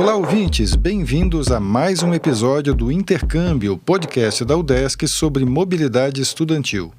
Olá, ouvintes! Bem-vindos a mais um episódio do Intercâmbio, podcast da UDESC sobre mobilidade estudantil.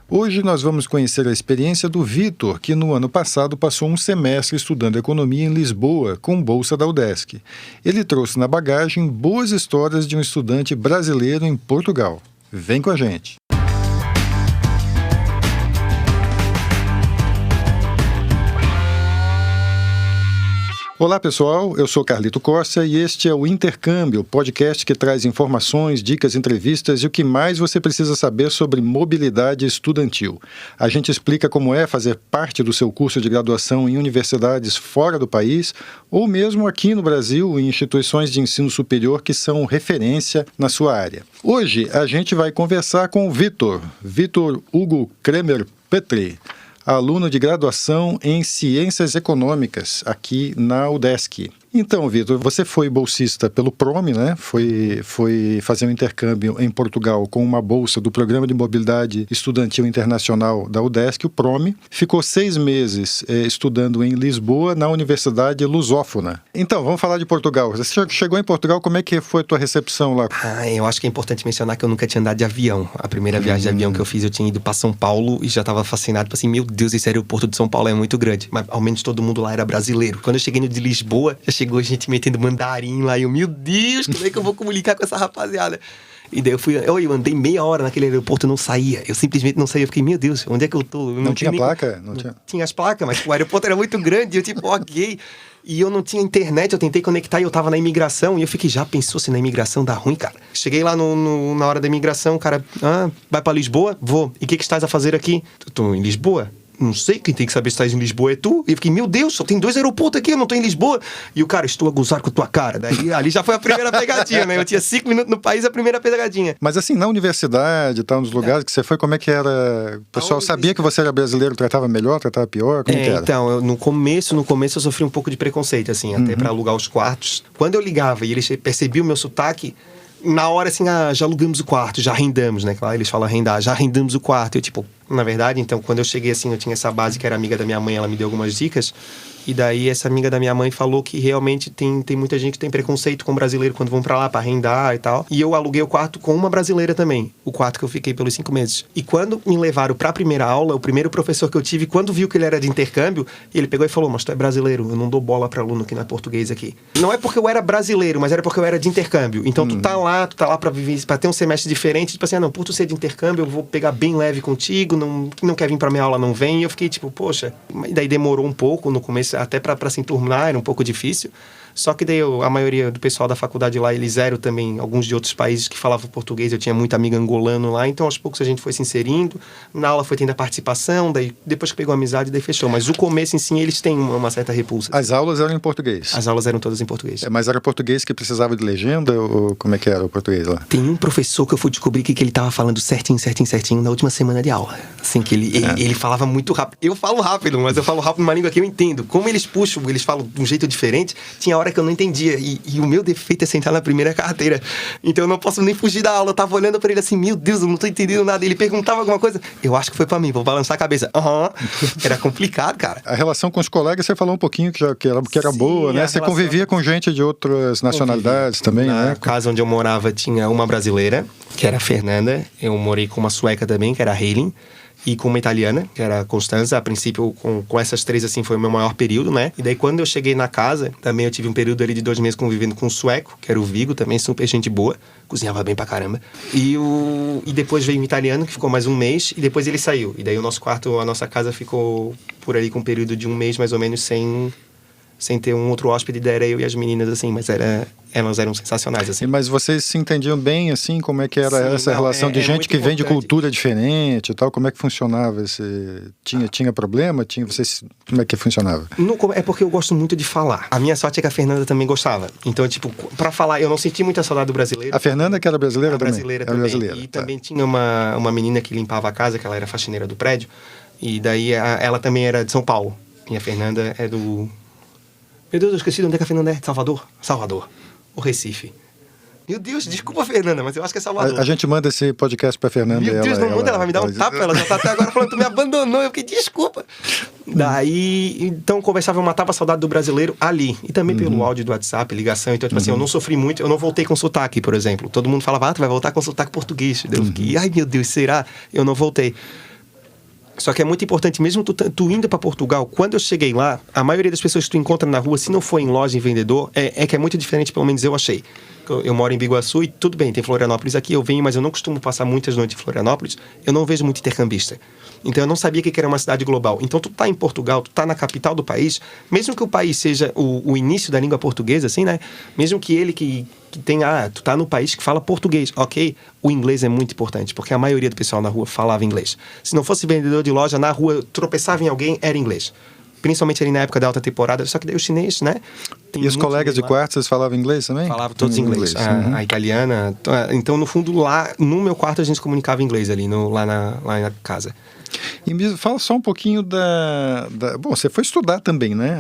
Hoje nós vamos conhecer a experiência do Vitor, que no ano passado passou um semestre estudando economia em Lisboa, com bolsa da UDESC. Ele trouxe na bagagem boas histórias de um estudante brasileiro em Portugal. Vem com a gente! Olá pessoal, eu sou Carlito Costa e este é o Intercâmbio, podcast que traz informações, dicas, entrevistas e o que mais você precisa saber sobre mobilidade estudantil. A gente explica como é fazer parte do seu curso de graduação em universidades fora do país ou mesmo aqui no Brasil em instituições de ensino superior que são referência na sua área. Hoje a gente vai conversar com o Vitor Hugo Kremer Petri, aluno de graduação em Ciências Econômicas, aqui na UDESC. Então, Vitor, você foi bolsista pelo PROME, né? Foi fazer um intercâmbio em Portugal com uma bolsa do Programa de Mobilidade Estudantil Internacional da UDESC, o PROME. Ficou 6 meses estudando em Lisboa, na Universidade Lusófona. Então, vamos falar de Portugal. Você chegou em Portugal, como é que foi a tua recepção lá? Eu acho que é importante mencionar que eu nunca tinha andado de avião. A primeira viagem de avião que eu fiz, eu tinha ido para São Paulo e já estava fascinado. Tipo assim, meu Deus, esse aeroporto de São Paulo é muito grande. Mas ao menos todo mundo lá era brasileiro. Quando eu cheguei no de Lisboa, já chegou gente metendo mandarim lá. E eu, meu Deus, como é que eu vou comunicar com essa rapaziada? E daí eu andei meia hora naquele aeroporto e não saía. Eu simplesmente não saía. Eu fiquei, meu Deus, onde é que eu tô? Não tinha placa? Não tinha as placas, mas o aeroporto era muito grande. Eu tipo, ok. E eu não tinha internet, eu tentei conectar e eu tava na imigração. E eu fiquei, já pensou se na imigração dá ruim, cara? Cheguei lá na hora da imigração, o cara, vai pra Lisboa? Vou. E o que estás a fazer aqui? Eu tô em Lisboa? Não sei, quem tem que saber se estás em Lisboa é tu. E eu fiquei, meu Deus, só tem 2 aeroportos aqui, eu não tô em Lisboa. E o cara, estou a gozar com a tua cara. Daí ali já foi a primeira pegadinha, né? Eu tinha 5 minutos no país, a primeira pegadinha. Mas assim, na universidade, tal, nos lugares que você foi, como é que era? O pessoal sabia que você era brasileiro, tratava melhor, tratava pior? Como que era? Então, no começo eu sofri um pouco de preconceito, assim, até pra alugar os quartos. Quando eu ligava e eles percebiam o meu sotaque, na hora, assim, já alugamos o quarto, já arrendamos, né? Claro, eles falam arrendar, já arrendamos o quarto. Eu, tipo, na verdade, então, quando eu cheguei, assim, eu tinha essa base que era amiga da minha mãe, ela me deu algumas dicas. E daí, essa amiga da minha mãe falou que realmente tem muita gente que tem preconceito com brasileiro quando vão pra lá pra arrendar e tal. E eu aluguei o quarto com uma brasileira também, o quarto que eu fiquei pelos 5 meses. E quando me levaram pra primeira aula, o primeiro professor que eu tive, quando viu que ele era de intercâmbio, ele pegou e falou, mas tu é brasileiro, eu não dou bola pra aluno que não é português aqui. Não é porque eu era brasileiro, mas era porque eu era de intercâmbio. Então, tu tá lá pra viver, pra ter um semestre diferente, tipo assim, não, por tu ser de intercâmbio, eu vou pegar bem leve contigo, não quer vir pra minha aula, não vem. E eu fiquei tipo, poxa, e daí demorou um pouco no começo, até pra se enturmar, era um pouco difícil. Só que daí a maioria do pessoal da faculdade lá, eles eram também alguns de outros países que falavam português. Eu tinha muita amiga angolano lá, então aos poucos a gente foi se inserindo. Na aula foi tendo a participação, daí depois que pegou a amizade, daí fechou. Mas o começo em si, eles têm uma certa repulsa. As aulas eram em português? As aulas eram todas em português. Mas era português que precisava de legenda ou como é que era o português lá? Tem um professor que eu fui descobrir que ele tava falando certinho na última semana de aula. Assim, que ele falava muito rápido. Eu falo rápido, mas eu falo rápido numa língua que eu entendo. Como eles puxam, eles falam de um jeito diferente, tinha hora que eu não entendia. E o meu defeito é sentar na primeira carteira. Então eu não posso nem fugir da aula. Eu tava olhando pra ele assim, meu Deus, eu não tô entendendo nada. Ele perguntava alguma coisa, eu acho que foi pra mim, vou balançar a cabeça. Era complicado, cara. A relação com os colegas, você falou um pouquinho que era boa, né? Você convivia com gente de outras nacionalidades também, né? Na casa onde eu morava tinha uma brasileira, que era a Fernanda. Eu morei com uma sueca também, que era a Haylin. E com uma italiana, que era a Constanza. A princípio, com essas 3, assim, foi o meu maior período, né? E daí, quando eu cheguei na casa, também eu tive um período ali de 2 meses convivendo com um sueco, que era o Vigo, também super gente boa. Cozinhava bem pra caramba. E depois veio um italiano, que ficou mais 1 mês, e depois ele saiu. E daí o nosso quarto, a nossa casa ficou por ali com um período de 1 mês, mais ou menos, sem ter um outro hóspede, era eu e as meninas, assim, mas elas eram sensacionais, assim. Mas vocês se entendiam bem, assim, como é que era essa relação de gente que vem de cultura diferente e tal, como é que funcionava? Tinha problema? Como é que funcionava? É porque eu gosto muito de falar. A minha sorte é que a Fernanda também gostava. Então, tipo, pra falar, eu não senti muita saudade do brasileiro. A Fernanda que era brasileira também? Brasileira também. Brasileira, e também tinha uma menina que limpava a casa, que ela era faxineira do prédio, e daí ela também era de São Paulo. E a Fernanda é do... Meu Deus, eu esqueci de onde é que a Fernanda é. Salvador. O Recife. Meu Deus, desculpa, Fernanda, mas eu acho que é Salvador. A gente manda esse podcast pra Fernanda. Meu Deus, não manda, ela vai me dar um tapa. Ela já tá até agora falando, tu me abandonou. Eu fiquei, desculpa. Daí, então eu conversava, eu matava a saudade do brasileiro ali. E também pelo áudio do WhatsApp, ligação. Então, tipo assim, eu não sofri muito, eu não voltei com sotaque, por exemplo. Todo mundo falava, tu vai voltar com sotaque português. Eu fiquei, ai meu Deus, será? Eu não voltei. Só que é muito importante, mesmo tu indo para Portugal, quando eu cheguei lá, a maioria das pessoas que tu encontra na rua, se não for em loja, em vendedor, é que é muito diferente, pelo menos eu achei. Eu moro em Biguaçu e tudo bem, tem Florianópolis aqui, eu venho, mas eu não costumo passar muitas noites em Florianópolis, eu não vejo muito intercambista. Então eu não sabia que era uma cidade global. Então tu tá em Portugal, tu tá na capital do país, mesmo que o país seja o início da língua portuguesa, assim, né? Mesmo que ele que tenha, tu tá no país que fala português, ok? O inglês é muito importante, porque a maioria do pessoal na rua falava inglês. Se não fosse vendedor de loja, na rua, tropeçava em alguém, era inglês. Principalmente ali na época da alta temporada, só que daí o chinês, né? E os colegas de quarto, vocês falavam inglês também? Falavam todos inglês. A italiana. Então, no fundo, lá no meu quarto, a gente comunicava inglês ali, lá na casa. E me fala só um pouquinho Bom, você foi estudar também, né?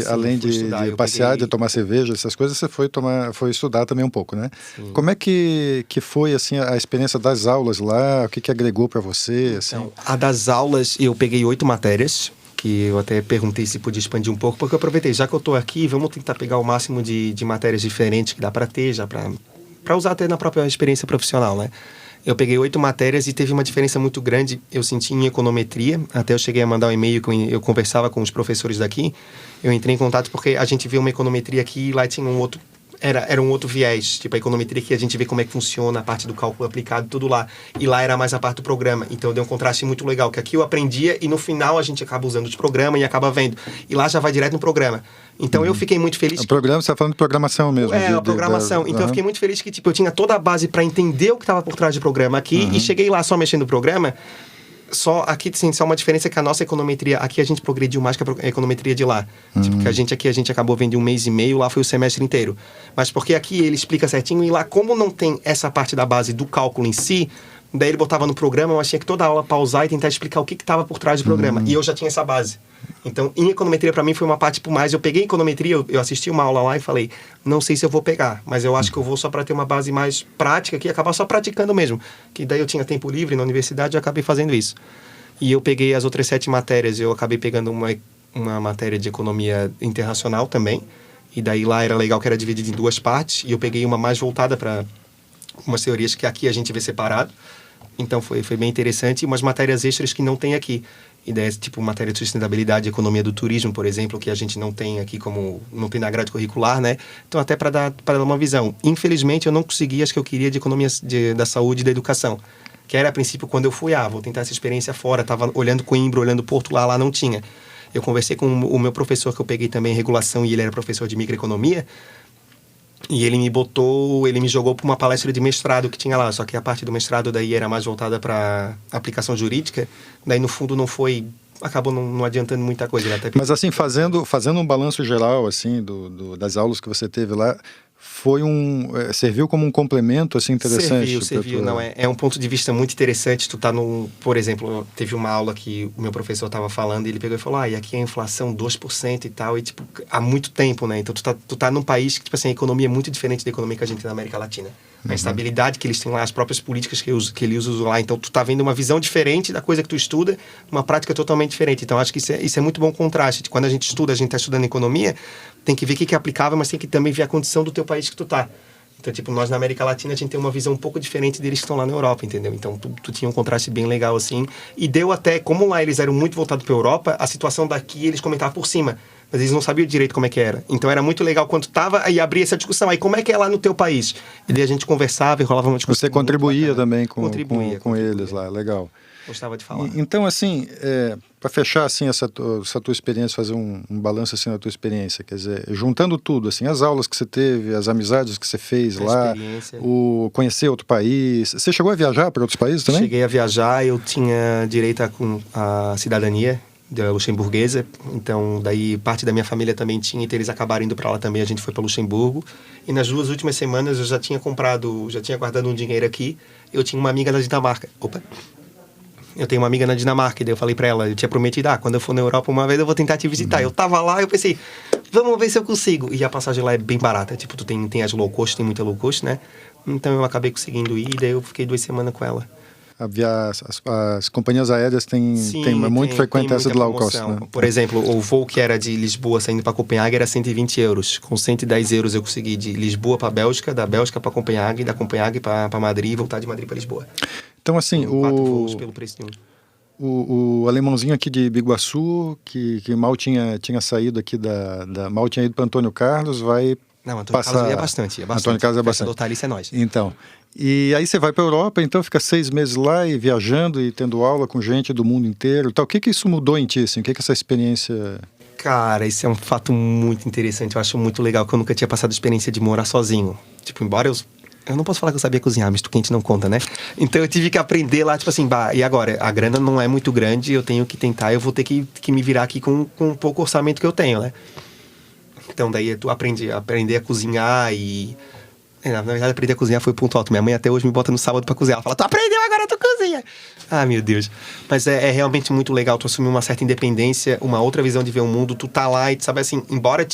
Além de passear, de tomar cerveja, essas coisas, você foi estudar também um pouco, né? Sim. Como é que foi, assim, a experiência das aulas lá? O que agregou para você? Assim? Então, a das aulas, eu peguei 8 matérias, que eu até perguntei se podia expandir um pouco, porque eu aproveitei, já que eu estou aqui, vamos tentar pegar o máximo de matérias diferentes que dá para ter, já para usar até na própria experiência profissional, né? Eu peguei 8 matérias e teve uma diferença muito grande, eu senti em econometria, até eu cheguei a mandar um e-mail, eu conversava com os professores daqui, eu entrei em contato porque a gente vê uma econometria aqui e lá tinha um outro, era um outro viés, tipo a econometria que a gente vê como é que funciona, a parte do cálculo aplicado, tudo lá. E lá era mais a parte do programa. Então deu um contraste muito legal, que aqui eu aprendia e no final a gente acaba usando de programa e acaba vendo. E lá já vai direto no programa. Então eu fiquei muito feliz. O programa, você está falando de programação mesmo. A programação. Então eu fiquei muito feliz que tipo, eu tinha toda a base para entender o que estava por trás do programa aqui e cheguei lá só mexendo no programa. Só aqui tem só uma diferença que a nossa econometria, aqui a gente progrediu mais que a econometria de lá. Tipo, que a gente acabou vendo 1 mês e meio, lá foi o semestre inteiro. Mas porque aqui ele explica certinho e lá, como não tem essa parte da base do cálculo em si, daí ele botava no programa, eu achei que toda aula pausar e tentar explicar o que estava por trás do programa. E eu já tinha essa base. Então, em econometria, para mim, foi uma parte por mais. Eu peguei econometria, eu assisti uma aula lá e falei, não sei se eu vou pegar, mas eu acho que eu vou só para ter uma base mais prática, que acabar só praticando mesmo. Que daí eu tinha tempo livre na universidade e acabei fazendo isso. E eu peguei as outras 7 matérias, eu acabei pegando uma matéria de economia internacional também. E daí lá era legal que era dividido em 2 partes, e eu peguei uma mais voltada para umas teorias que aqui a gente vê separado. Então foi bem interessante, e umas matérias extras que não tem aqui. Ideias tipo matéria de sustentabilidade, economia do turismo, por exemplo, que a gente não tem aqui não tem na grade curricular, né? Então até para dar uma visão. Infelizmente eu não consegui as que eu queria de economia da saúde e da educação, que era a princípio quando eu fui, vou tentar essa experiência fora, tava olhando Coimbra, olhando Porto, lá não tinha. Eu conversei com o meu professor que eu peguei também em regulação e ele era professor de microeconomia. E ele me jogou para uma palestra de mestrado que tinha lá, só que a parte do mestrado daí era mais voltada para aplicação jurídica, daí no fundo acabou não adiantando muita coisa. Né? Mas assim, fazendo um balanço geral assim das aulas que você teve lá, serviu como um complemento assim interessante? Serviu. Não, é um ponto de vista muito interessante. Tu tá por exemplo, teve uma aula que o meu professor estava falando e ele pegou e falou, e aqui a inflação 2% e tal, e tipo, há muito tempo, né? Então tu tá num país que, tipo assim, a economia é muito diferente da economia que a gente tem na América Latina. A estabilidade que eles têm lá, as próprias políticas que eles usam lá. Então tu tá vendo uma visão diferente da coisa que tu estuda, uma prática totalmente diferente. Então acho que isso é muito bom contraste. Quando a gente tá estudando economia, tem que ver o que é aplicável, mas tem que também ver a condição do teu país que tu tá. Então, tipo, nós na América Latina, a gente tem uma visão um pouco diferente deles que estão lá na Europa, entendeu? Então, tu tinha um contraste bem legal, assim. E deu até, como lá eles eram muito voltados para a Europa, a situação daqui eles comentavam por cima. Mas eles não sabiam direito como é que era. Então, era muito legal quando tava e abria essa discussão. Aí, como é que é lá no teu país? E daí a gente conversava e rolava uma discussão. Você contribuía também com contribuía. Eles lá, legal. Gostava de falar. Então, assim, para fechar assim, essa tua experiência, fazer um balanço assim, da tua experiência, quer dizer, juntando tudo, assim, as aulas que você teve, as amizades que você fez lá, conhecer outro país. Você chegou a viajar para outros países também? Cheguei a viajar, eu tinha direito à cidadania luxemburguesa, então daí parte da minha família também tinha, então eles acabaram indo para lá também, a gente foi para Luxemburgo, e nas 2 últimas semanas eu já tinha guardado um dinheiro aqui, eu tinha uma amiga da Dinamarca. Eu tenho uma amiga na Dinamarca, e daí eu falei pra ela, eu tinha prometido, quando eu for na Europa uma vez eu vou tentar te visitar. Eu tava lá, eu pensei, vamos ver se eu consigo. E a passagem lá é bem barata, tipo, tu tem as low cost, tem muita low cost, né? Então eu acabei conseguindo ir, e daí eu fiquei 2 semanas com ela. As companhias aéreas têm muito frequente essa do low cost, né? Por exemplo, o voo que era de Lisboa saindo para Copenhague era 120 euros. Com 110 euros eu consegui de Lisboa para Bélgica, da Bélgica para Copenhague, da Copenhague para Madrid e voltar de Madrid para Lisboa. Então, assim, 4 voos pelo preço de um. O alemãozinho aqui de Biguaçu, que mal tinha saído aqui mal tinha ido para Antônio Carlos, vai Não, Antônio Carlos ia bastante. Antônio Carlos é bastante. O Thalys é nós. Então, e aí você vai para a Europa, então fica 6 meses lá e viajando e tendo aula com gente do mundo inteiro. Então, o que isso mudou em ti, assim? O que essa experiência... Cara, esse é um fato muito interessante. Eu acho muito legal que eu nunca tinha passado a experiência de morar sozinho. Tipo, embora eu não posso falar que eu sabia cozinhar, misto quente não conta, né? Então eu tive que aprender lá, tipo assim, e agora? A grana não é muito grande, eu tenho que tentar, eu vou ter que me virar aqui com um pouco orçamento que eu tenho, né? Então daí tu aprender a cozinhar e... Na verdade, aprender a cozinhar foi o ponto alto. Minha mãe até hoje me bota no sábado pra cozinhar. Ela fala, tu aprendeu, agora tu cozinha. Ah, meu Deus. Mas é realmente muito legal tu assumir uma certa independência, uma outra visão de ver o mundo. Tu tá lá e tu sabe assim, embora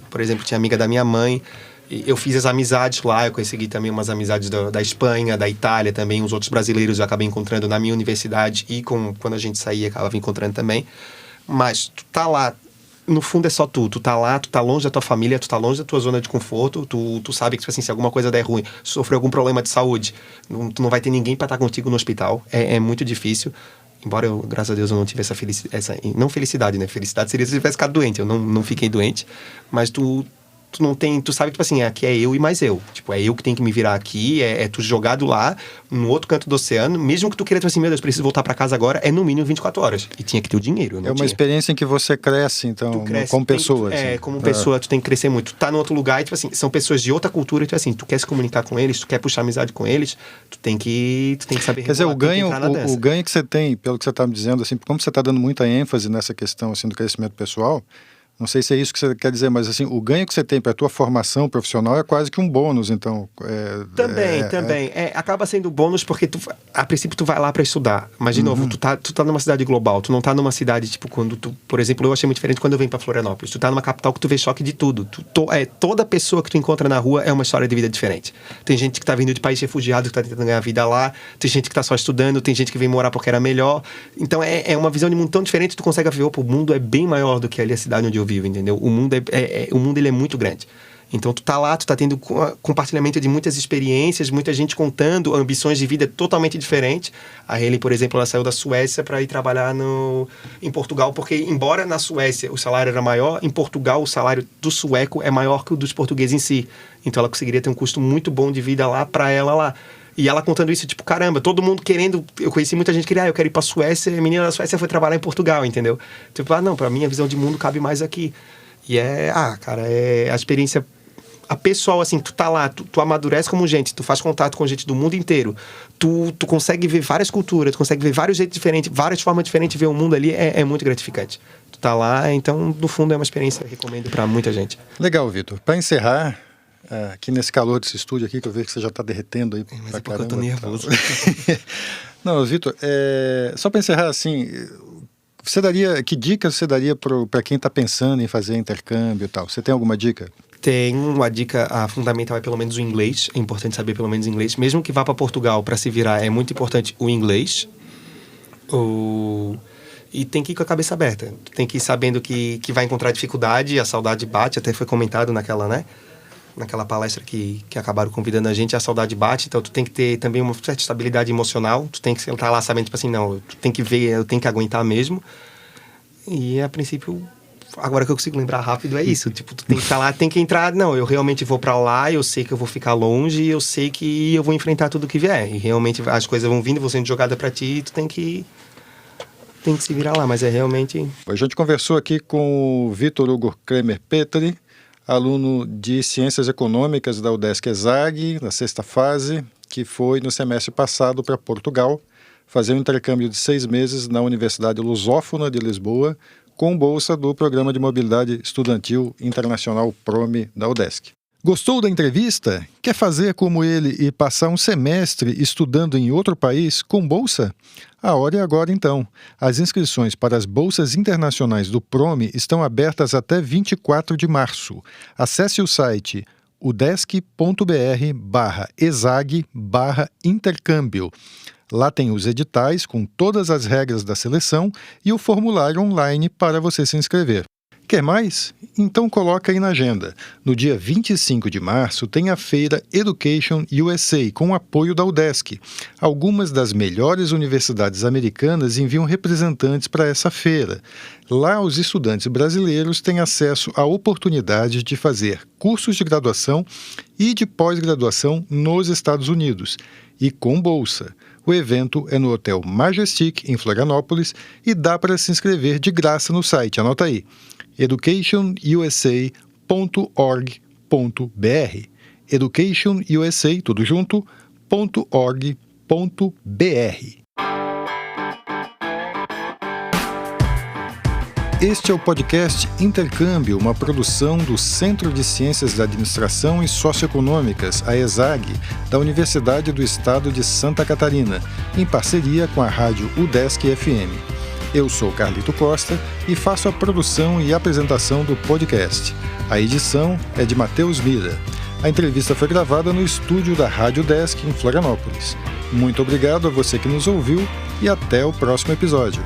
por exemplo, tinha amiga da minha mãe, eu fiz as amizades lá, eu consegui também umas amizades da Espanha, da Itália também, os outros brasileiros eu acabei encontrando na minha universidade e quando a gente saía, acabava encontrando também. Mas tu tá lá, no fundo é só tu tá lá, tu tá longe da tua família, tu tá longe da tua zona de conforto, tu sabe que, tipo assim, se alguma coisa der ruim, sofreu algum problema de saúde, tu não vai ter ninguém pra estar contigo no hospital, é muito difícil. Embora eu, graças a Deus, eu não tive não felicidade, né? Felicidade seria se eu tivesse ficado doente, eu não fiquei doente, mas tu sabe que, tipo assim, aqui é eu e mais eu. Tipo, é eu que tenho que me virar aqui, é tu jogado lá, no outro canto do oceano, mesmo que tu queira, tipo assim, meu Deus, preciso voltar pra casa agora, é no mínimo 24 horas. E tinha que ter o dinheiro, não É uma tinha. experiência em que você cresce, então, como pessoa. Como pessoa, tu tem que crescer muito. Tu tá no outro lugar e, tipo assim, são pessoas de outra cultura, e, tipo assim, tu quer se comunicar com eles, tu quer puxar amizade com eles, tu tem que saber... Quer dizer, o ganho que você tem, pelo que você tá me dizendo, assim, como você tá dando muita ênfase nessa questão, assim, do crescimento pessoal... Não sei se é isso que você quer dizer, mas assim, o ganho que você tem para a tua formação profissional é quase que um bônus, então... Também. Acaba sendo bônus porque a princípio tu vai lá para estudar, mas de novo, tu tá numa cidade global, tu não tá numa cidade, tipo, quando por exemplo, eu achei muito diferente quando eu venho para Florianópolis, tu tá numa capital que tu vê choque de tudo, toda pessoa que tu encontra na rua é uma história de vida diferente. Tem gente que tá vindo de país refugiado, que tá tentando ganhar vida lá, tem gente que tá só estudando, tem gente que vem morar porque era melhor, então é uma visão de mundo tão diferente, tu consegue ver, o mundo é bem maior do que ali a cidade onde eu vivo, entendeu? O mundo ele é muito grande. Então tu tá lá, tu tá tendo compartilhamento de muitas experiências, muita gente contando ambições de vida totalmente diferentes. A Hayley, por exemplo, ela saiu da Suécia para ir trabalhar em Portugal, porque embora na Suécia o salário era maior, em Portugal o salário do sueco é maior que o dos portugueses em si. Então ela conseguiria ter um custo muito bom de vida lá para ela lá. E ela contando isso, tipo, caramba, todo mundo querendo... Eu conheci muita gente que queria, eu quero ir pra Suécia, a menina da Suécia foi trabalhar em Portugal, entendeu? Tipo, não, pra mim a visão de mundo cabe mais aqui. E cara, a experiência... A pessoal, assim, tu tá lá, tu amadurece como gente, tu faz contato com gente do mundo inteiro, tu consegue ver várias culturas, tu consegue ver vários jeitos diferentes, várias formas diferentes de ver o mundo ali, é muito gratificante. Tu tá lá, então, no fundo, é uma experiência que eu recomendo pra muita gente. Legal, Vitor. Pra encerrar... aqui nesse calor desse estúdio aqui, que eu vejo que você já está derretendo aí. Mas é porque eu tô nervoso. Não, Vitor, só para encerrar assim, que dicas você daria para quem está pensando em fazer intercâmbio e tal? Você tem alguma dica? Tem uma dica, a fundamental é pelo menos o inglês, é importante saber pelo menos inglês. Mesmo que vá para Portugal para se virar, é muito importante o inglês. E tem que ir com a cabeça aberta. Tem que ir sabendo que vai encontrar dificuldade, a saudade bate, até foi comentado naquela palestra que acabaram convidando a gente, a saudade bate, então tu tem que ter também uma certa estabilidade emocional, tu tem que estar lá sabendo, tipo assim, não, tu tem que ver, eu tenho que aguentar mesmo. E a princípio, agora que eu consigo lembrar rápido, é isso, tipo, tu tem que estar lá, tem que entrar, não, eu realmente vou pra lá, eu sei que eu vou ficar longe, eu sei que eu vou enfrentar tudo que vier, e realmente as coisas vão vindo, vão sendo jogadas pra ti, e tu tem que se virar lá, mas é realmente... A gente conversou aqui com o Vitor Hugo Kremer Petri, aluno de Ciências Econômicas da UDESC ESAG, na 6ª fase, que foi no semestre passado para Portugal, fazer um intercâmbio de 6 meses na Universidade Lusófona de Lisboa, com bolsa do Programa de Mobilidade Estudantil Internacional PROME da UDESC. Gostou da entrevista? Quer fazer como ele e passar um semestre estudando em outro país com bolsa? A hora é agora então. As inscrições para as bolsas internacionais do PROME estão abertas até 24 de março. Acesse o site udesc.br/esag/intercâmbio. Lá tem os editais com todas as regras da seleção e o formulário online para você se inscrever. Quer mais? Então coloca aí na agenda. No dia 25 de março tem a feira Education USA, com o apoio da UDESC. Algumas das melhores universidades americanas enviam representantes para essa feira. Lá, os estudantes brasileiros têm acesso a oportunidades de fazer cursos de graduação e de pós-graduação nos Estados Unidos, e com bolsa. O evento é no Hotel Majestic, em Florianópolis, e dá para se inscrever de graça no site. Anota aí: educationusa.org.br. educationusa, tudo junto, .org.br. Este é o podcast Intercâmbio, uma produção do Centro de Ciências da Administração e Socioeconômicas, a ESAG, da Universidade do Estado de Santa Catarina, em parceria com a rádio UDESC FM. Eu sou Carlito Costa e faço a produção e apresentação do podcast. A edição é de Matheus Mira. A entrevista foi gravada no estúdio da Rádio UDESC, em Florianópolis. Muito obrigado a você que nos ouviu e até o próximo episódio.